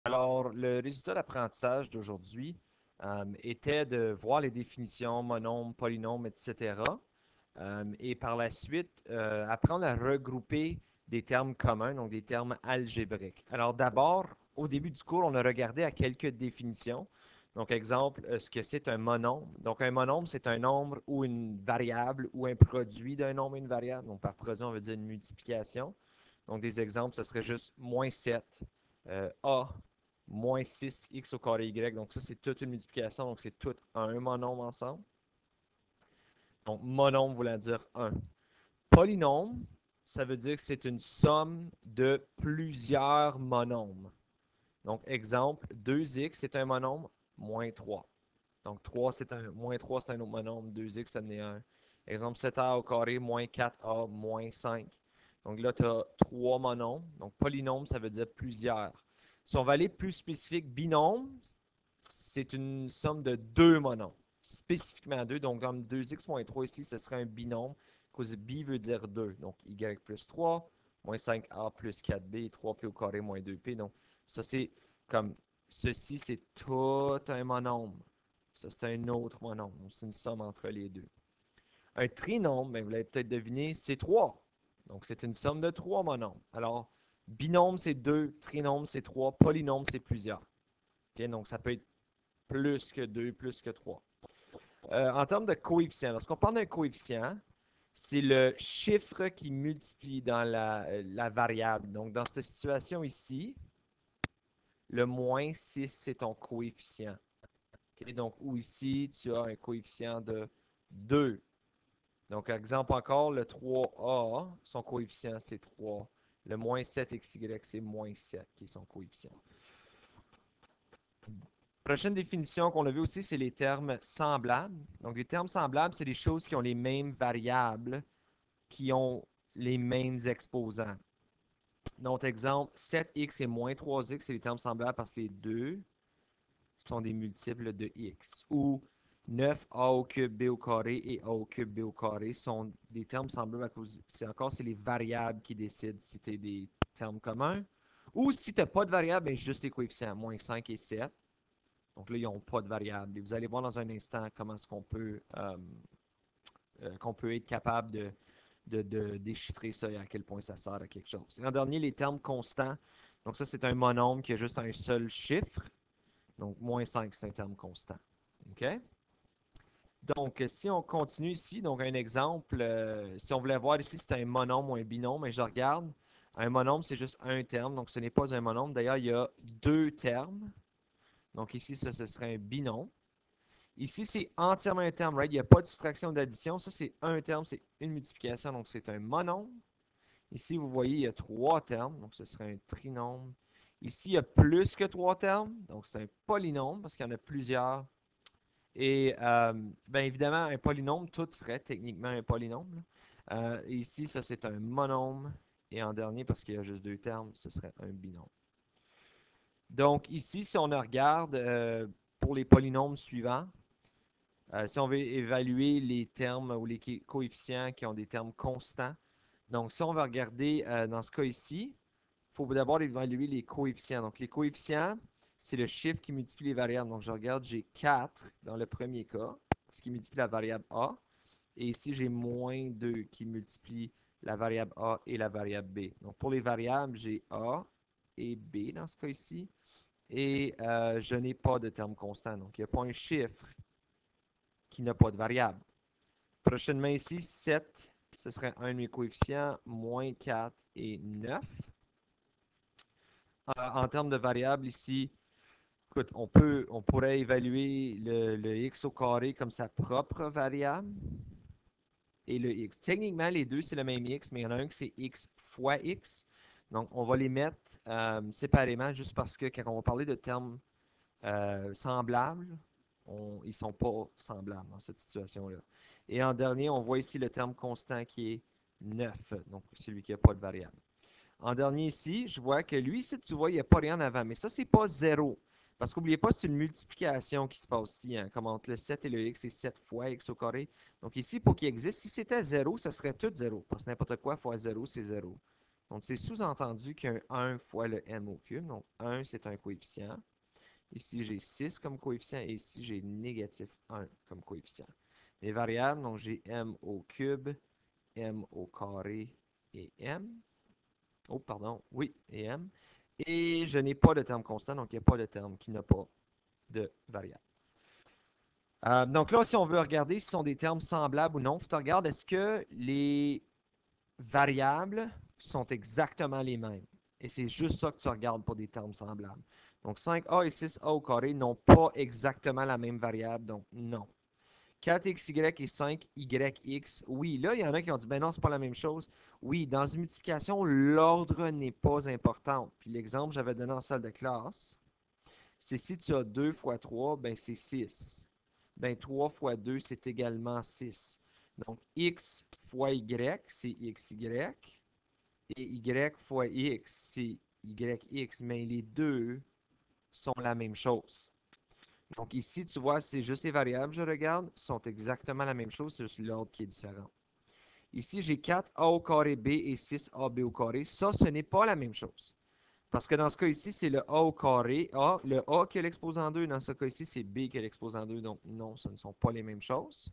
Alors, le résultat d'apprentissage d'aujourd'hui était de voir les définitions monomes, polynômes, etc. Et par la suite, apprendre à regrouper des termes communs, donc des termes algébriques. Alors d'abord, au début du cours, on a regardé à quelques définitions. Donc, exemple, ce que c'est un monombre. Donc, un monombre, c'est un nombre ou une variable ou un produit d'un nombre et une variable. Donc, par produit, on veut dire une multiplication. Donc, des exemples, ce serait juste moins 7 A, moins 6 x au carré y. Donc, ça, c'est toute une multiplication. Donc, c'est tout un monombre ensemble. Donc, monombre voulant dire un. Polynôme, ça veut dire que c'est une somme de plusieurs monombres. Donc, exemple, 2x, c'est un monombre, moins 3. Donc, 3, c'est un, moins 3, c'est un autre monombre, 2x, ça en est un. Exemple, 7a au carré, moins 4a, moins 5. Donc là, tu as trois monombres. Donc, polynôme, ça veut dire plusieurs. Si on va aller plus spécifique, binôme, c'est une somme de deux monombres. Spécifiquement deux. Donc, comme 2x moins 3 ici, ce serait un binôme. Cause bi veut dire 2. Donc, y plus 3, moins 5a plus 4b, 3p au carré moins 2p. Donc, ça, c'est comme ceci, c'est tout un monombre. Ça, c'est un autre monombre. C'est une somme entre les deux. Un trinôme, ben, vous l'avez peut-être deviné, c'est 3. Donc, c'est une somme de 3 monombres. Alors, binôme, c'est 2, trinôme, c'est 3, polynôme, c'est plusieurs. Okay? Donc, ça peut être plus que 2, plus que 3. En termes de coefficient, lorsqu'on parle d'un coefficient, c'est le chiffre qui multiplie dans la variable. Donc, dans cette situation ici, le moins 6, c'est ton coefficient. Okay? Donc, ou ici, tu as un coefficient de 2. Donc, exemple encore, le 3a, son coefficient, c'est 3. Le moins 7xy, c'est moins 7 qui est son coefficient. Prochaine définition qu'on a vue aussi, c'est les termes semblables. Donc, les termes semblables, c'est des choses qui ont les mêmes variables, qui ont les mêmes exposants. Donc, exemple, 7x et moins 3x, c'est des termes semblables parce que les deux sont des multiples de x. Ou 9a au cube b au carré et a au cube b au carré sont des termes semblables à cause, c'est les variables qui décident si tu as des termes communs. Ou si tu n'as pas de variable, ben juste les coefficients, moins 5 et 7. Donc là, ils n'ont pas de variable. Et vous allez voir dans un instant comment est-ce qu'on peut être capable de déchiffrer ça et à quel point ça sert à quelque chose. Et en dernier, les termes constants. Donc ça, c'est un monombre qui a juste un seul chiffre. Donc moins 5, c'est un terme constant. OK? Donc, si on continue ici, donc un exemple, si on voulait voir ici, c'est un monombre ou un binôme, et je regarde, un monombre, c'est juste un terme, donc ce n'est pas un monombre. D'ailleurs, il y a deux termes. Donc ici, ça, ce serait un binôme. Ici, c'est entièrement un terme, right? Il n'y a pas de soustraction d'addition. Ça, c'est un terme, c'est une multiplication, donc c'est un monombre. Ici, vous voyez, il y a trois termes, donc ce serait un trinôme. Ici, il y a plus que trois termes, donc c'est un polynôme parce qu'il y en a plusieurs. Et bien évidemment, un polynôme, tout serait techniquement un polynôme. Ici, ça c'est un monôme. Et en dernier, parce qu'il y a juste deux termes, ce serait un binôme. Donc ici, si on regarde pour les polynômes suivants, si on veut évaluer les termes ou les coefficients qui ont des termes constants, donc si on va regarder dans ce cas ici, il faut d'abord évaluer les coefficients. Donc les coefficients, c'est le chiffre qui multiplie les variables. Donc je regarde, j'ai 4 dans le premier cas, ce qui multiplie la variable A. Et ici, j'ai moins 2 qui multiplie la variable A et la variable B. Donc pour les variables, j'ai A et B dans ce cas ici. Et je n'ai pas de terme constant. Donc il n'y a pas un chiffre qui n'a pas de variable. Prochainement ici, 7, ce serait un de mes coefficients, moins 4 et 9. En termes de variables ici, écoute, on pourrait évaluer le x au carré comme sa propre variable et le x. Techniquement, les deux, c'est le même x, mais il y en a un qui c'est x fois x. Donc, on va les mettre séparément juste parce que quand on va parler de termes semblables, ils ne sont pas semblables dans cette situation-là. Et en dernier, on voit ici le terme constant qui est 9, donc celui qui n'a pas de variable. En dernier ici, je vois que lui, si tu vois, il n'y a pas rien en avant. Mais ça, c'est pas zéro. Parce qu'oubliez pas, c'est une multiplication qui se passe ici. Hein, comme entre le 7 et le x, c'est 7 fois x au carré. Donc ici, pour qu'il existe, si c'était zéro, ça serait tout zéro. Parce que n'importe quoi fois zéro, c'est zéro. Donc, c'est sous-entendu qu'il y a un 1 fois le m au cube. Donc, 1, c'est un coefficient. Ici, j'ai 6 comme coefficient et ici, j'ai négatif 1 comme coefficient. Les variables, donc j'ai m au cube, m au carré et m. Oh, pardon, oui, et m. Et je n'ai pas de terme constant, donc il n'y a pas de terme qui n'a pas de variable. Donc là, si on veut regarder si ce sont des termes semblables ou non, il faut regarder est-ce que les variables sont exactement les mêmes. Et c'est juste ça que tu regardes pour des termes semblables. Donc 5a et 6a au carré n'ont pas exactement la même variable, donc non. 4xy et 5yx, oui. Là, il y en a qui ont dit, ben non, c'est pas la même chose. Oui, dans une multiplication, l'ordre n'est pas important. Puis l'exemple que j'avais donné en salle de classe, c'est si tu as 2 fois 3, ben c'est 6. Ben 3 fois 2, c'est également 6. Donc, x fois y, c'est xy. Et y fois x, c'est yx. Mais les deux sont la même chose. Donc ici, tu vois, c'est juste les variables, je regarde, sont exactement la même chose, c'est juste l'ordre qui est différent. Ici, j'ai 4a au carré b et 6ab au carré. Ça, ce n'est pas la même chose. Parce que dans ce cas ici, c'est le a au carré. A, le a qui est l'exposant 2. Dans ce cas ici, c'est b qui est l'exposant 2. Donc non, ce ne sont pas les mêmes choses.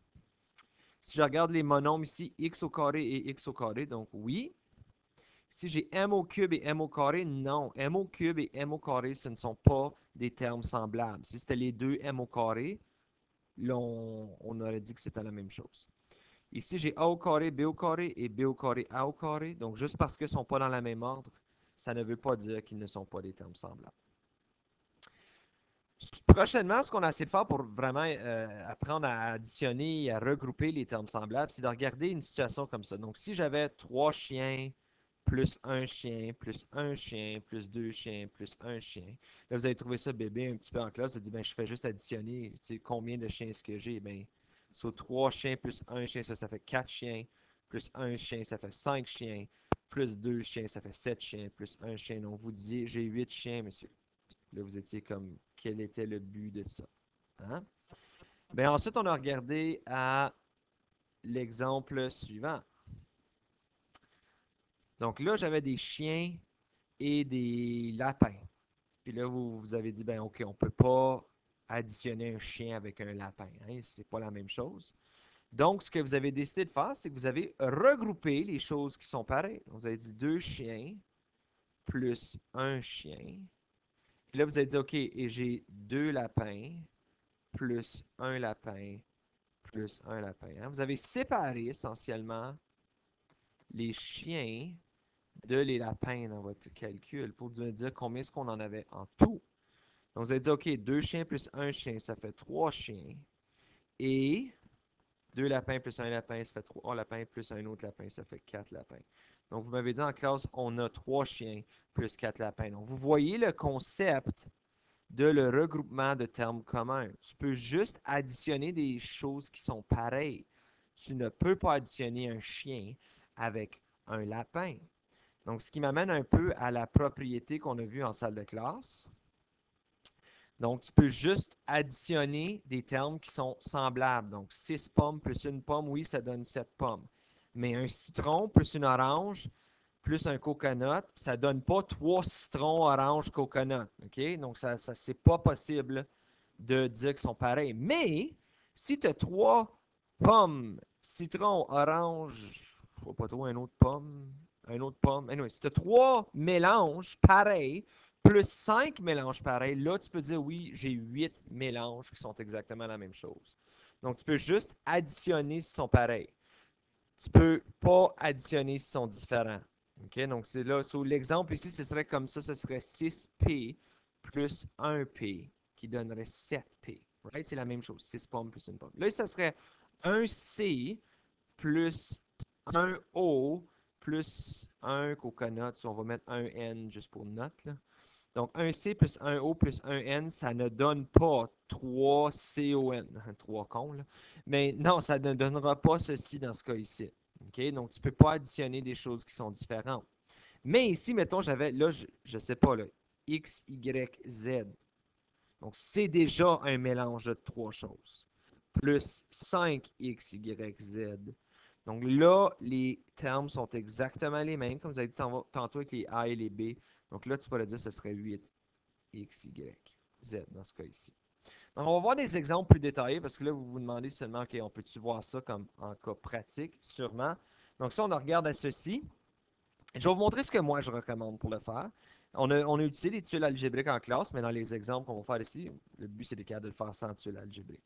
Si je regarde les monombres ici, x au carré et x au carré, donc oui. Si j'ai m au cube et m au carré, non. M au cube et m au carré, ce ne sont pas des termes semblables. Si c'était les deux m au carré, là, on aurait dit que c'était la même chose. Ici, j'ai a au carré, b au carré et b au carré, a au carré. Donc, juste parce qu'ils ne sont pas dans le même ordre, ça ne veut pas dire qu'ils ne sont pas des termes semblables. Prochainement, ce qu'on a essayé de faire pour vraiment apprendre à additionner et à regrouper les termes semblables, c'est de regarder une situation comme ça. Donc, si j'avais 3 chiens, plus un chien, plus un chien, plus 2 chiens, plus un chien. Là, vous avez trouvé ça bébé un petit peu en classe. Vous avez dit, ben, je fais juste additionner. Tu sais, combien de chiens est-ce que j'ai? Ben, sur 3 chiens plus un chien, ça fait 4 chiens. Plus un chien, ça fait 5 chiens. Plus 2 chiens, ça fait 7 chiens. Plus un chien. Donc, vous disiez, j'ai 8 chiens, monsieur. Là, vous étiez comme, quel était le but de ça? Hein? Ben, ensuite, on a regardé à l'exemple suivant. Donc là, j'avais des chiens et des lapins. Puis là, vous avez dit, ben OK, on ne peut pas additionner un chien avec un lapin. Hein? C'est pas la même chose. Donc, ce que vous avez décidé de faire, c'est que vous avez regroupé les choses qui sont pareilles. Vous avez dit 2 chiens plus un chien. Puis là, vous avez dit, OK, et j'ai 2 lapins plus un lapin plus un lapin. Hein? Vous avez séparé essentiellement les chiens de les lapins dans votre calcul pour me dire combien est-ce qu'on en avait en tout. Donc, vous avez dit, OK, 2 chiens plus un chien, ça fait 3 chiens. Et 2 lapins plus un lapin, ça fait 3 lapins plus un autre lapin, ça fait 4 lapins. Donc, vous m'avez dit en classe, on a 3 chiens plus 4 lapins. Donc, vous voyez le concept de le regroupement de termes communs. Tu peux juste additionner des choses qui sont pareilles. Tu ne peux pas additionner un chien avec un lapin. Donc, ce qui m'amène un peu à la propriété qu'on a vue en salle de classe. Donc, tu peux juste additionner des termes qui sont semblables. Donc, 6 pommes plus une pomme, oui, ça donne 7 pommes. Mais un citron plus une orange plus un coconut, ça ne donne pas 3 citrons, orange, coconut. OK? Donc, c'est pas possible de dire qu'ils sont pareils. Mais, si tu as 3 pommes, citron, orange, je vois pas trop un autre pomme. Anyway, si tu as 3 mélanges pareils, plus 5 mélanges pareils, là, tu peux dire oui, j'ai 8 mélanges qui sont exactement la même chose. Donc, tu peux juste additionner s'ils sont pareils. Tu ne peux pas additionner s'ils sont différents. OK? Donc, c'est là, sur l'exemple ici, ce serait comme ça, ce serait 6P plus 1P qui donnerait 7P. Right? C'est la même chose, 6 pommes plus une pomme. Là, ça serait 1C plus 1O plus 1 coconut. On va mettre 1 N juste pour note. Là. Donc, 1C plus 1O plus 1 N, ça ne donne pas 3 CON. 3 cons, là. Mais non, ça ne donnera pas ceci dans ce cas ici. OK? Donc, tu ne peux pas additionner des choses qui sont différentes. Mais ici, mettons, j'avais, là, je ne sais pas, là, X, Y, Z. Donc, c'est déjà un mélange de trois choses. Plus 5X, Y, Z Donc là, les termes sont exactement les mêmes, comme vous avez dit tantôt avec les A et les B. Donc là, tu pourrais dire que ce serait 8x, y, z dans ce cas ici. Donc, on va voir des exemples plus détaillés parce que là, vous vous demandez seulement, OK, on peut-tu voir ça comme en cas pratique? Sûrement. Donc, si on regarde à ceci, je vais vous montrer ce que moi je recommande pour le faire. On a utilisé des tuiles algébriques en classe, mais dans les exemples qu'on va faire ici, le but c'est de le faire sans tuiles algébriques.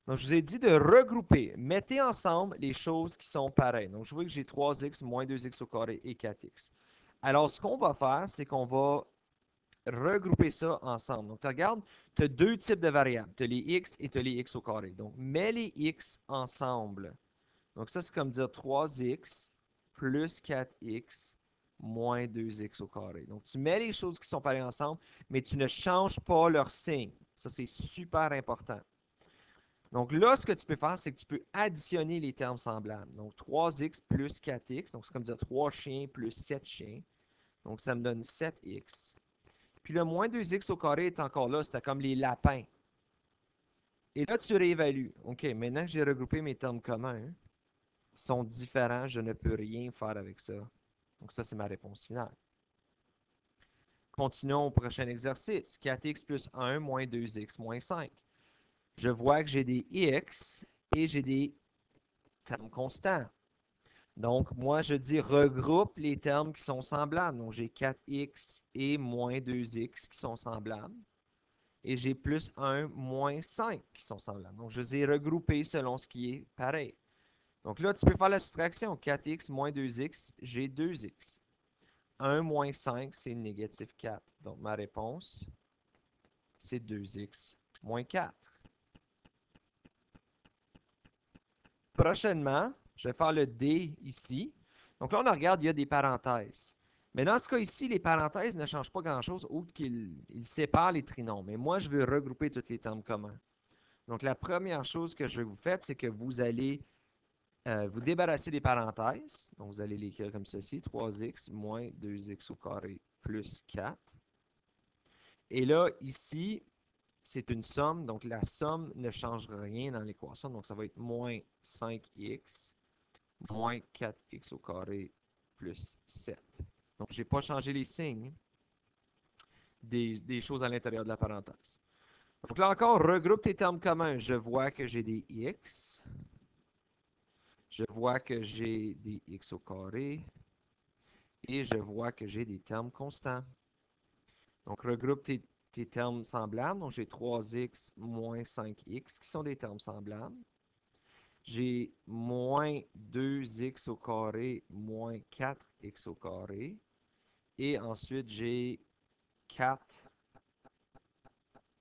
Donc, je vous ai dit de regrouper. Mettez ensemble les choses qui sont pareilles. Donc, je vois que j'ai 3x moins 2x au carré et 4x. Alors, ce qu'on va faire, c'est qu'on va regrouper ça ensemble. Donc, tu regardes, tu as deux types de variables. Tu as les x et tu as les x au carré. Donc, mets les x ensemble. Donc, ça, c'est comme dire 3x plus 4x moins 2x au carré. Donc, tu mets les choses qui sont pareilles ensemble, mais tu ne changes pas leur signe. Ça, c'est super important. Donc là, ce que tu peux faire, c'est que tu peux additionner les termes semblables. Donc 3x plus 4x, donc c'est comme dire 3 chiens plus 7 chiens. Donc ça me donne 7x. Puis le moins 2x au carré est encore là, c'était comme les lapins. Et là, tu réévalues. OK, maintenant que j'ai regroupé mes termes communs, ils sont différents, je ne peux rien faire avec ça. Donc ça, c'est ma réponse finale. Continuons au prochain exercice. 4x plus 1 moins 2x moins 5. Je vois que j'ai des x et j'ai des termes constants. Donc, moi, je dis regroupe les termes qui sont semblables. Donc, j'ai 4x et moins 2x qui sont semblables. Et j'ai plus 1 moins 5 qui sont semblables. Donc, je les ai regroupés selon ce qui est pareil. Donc là, tu peux faire la soustraction. 4x moins 2x, j'ai 2x. 1 moins 5, c'est négatif 4. Donc, ma réponse, c'est 2x moins 4. Prochainement, je vais faire le D ici. Donc là, on regarde, il y a des parenthèses. Mais dans ce cas ici, les parenthèses ne changent pas grand-chose, outre qu'ils séparent les trinomes. Mais moi, je veux regrouper tous les termes communs. Donc, la première chose que je vais vous faire, c'est que vous allez vous débarrasser des parenthèses. Donc, vous allez l'écrire comme ceci, 3x moins 2x au carré plus 4. Et là, ici, c'est une somme. Donc, la somme ne change rien dans l'équation. Donc, ça va être moins 5x moins 4x au carré plus 7. Donc, je n'ai pas changé les signes des choses à l'intérieur de la parenthèse. Donc là encore, regroupe tes termes communs. Je vois que j'ai des x. Je vois que j'ai des x au carré. Et je vois que j'ai des termes constants. Donc, regroupe tes termes semblables. Donc, j'ai 3x moins 5x qui sont des termes semblables. J'ai moins 2x au carré moins 4x au carré. Et ensuite, j'ai 4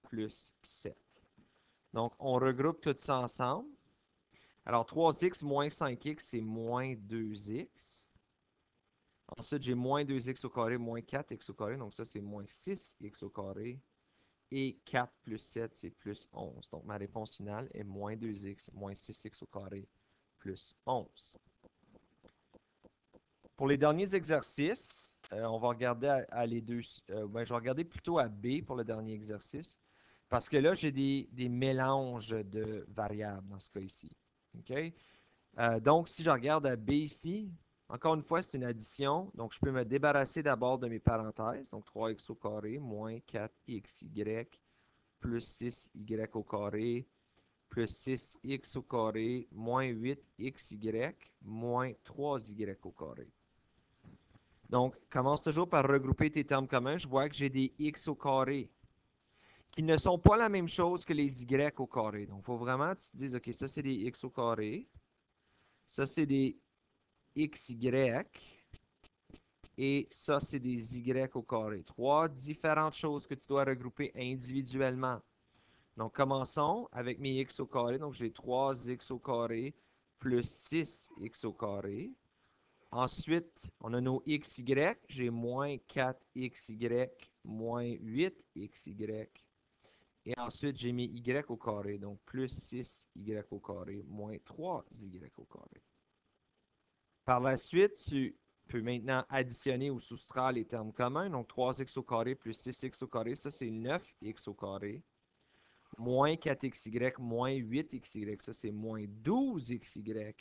plus 7. Donc, on regroupe tout ça ensemble. Alors, 3x moins 5x, c'est moins 2x. Ensuite, j'ai moins 2x au carré moins 4x au carré. Donc, ça, c'est moins 6x au carré. Et 4 plus 7, c'est plus 11. Donc, ma réponse finale est moins 2x moins 6x au carré plus 11. Pour les derniers exercices, on va regarder à les deux. Je vais regarder plutôt à B pour le dernier exercice. Parce que là, j'ai des mélanges de variables dans ce cas ici. OK? Donc, si je regarde à B ici, encore une fois, c'est une addition. Donc, je peux me débarrasser d'abord de mes parenthèses. Donc, 3x au carré moins 4xy plus 6y au carré plus 6x au carré moins 8xy moins 3y au carré. Donc, commence toujours par regrouper tes termes communs. Je vois que j'ai des x au carré qui ne sont pas la même chose que les y au carré. Donc, il faut vraiment que tu te dises, OK, ça, c'est des x au carré. Ça, c'est des xy. Et ça, c'est des y au carré. Trois différentes choses que tu dois regrouper individuellement. Donc, commençons avec mes x au carré. Donc, j'ai 3x au carré plus 6x au carré. Ensuite, on a nos xy. J'ai moins 4xy moins 8xy. Et ensuite, j'ai mes y au carré. Donc, plus 6y au carré moins 3y au carré. Par la suite, tu peux maintenant additionner ou soustraire les termes communs. Donc, 3x au carré plus 6x au carré, ça, c'est 9x au carré. Moins 4xy moins 8xy, ça, c'est moins 12xy.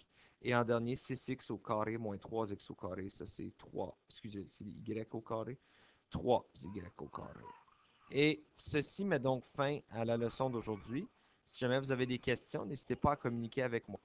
Et en dernier, 6x au carré moins 3x au carré. Ça, c'est 3. Excusez, c'est y au carré. 3y au carré. Et ceci met donc fin à la leçon d'aujourd'hui. Si jamais vous avez des questions, n'hésitez pas à communiquer avec moi.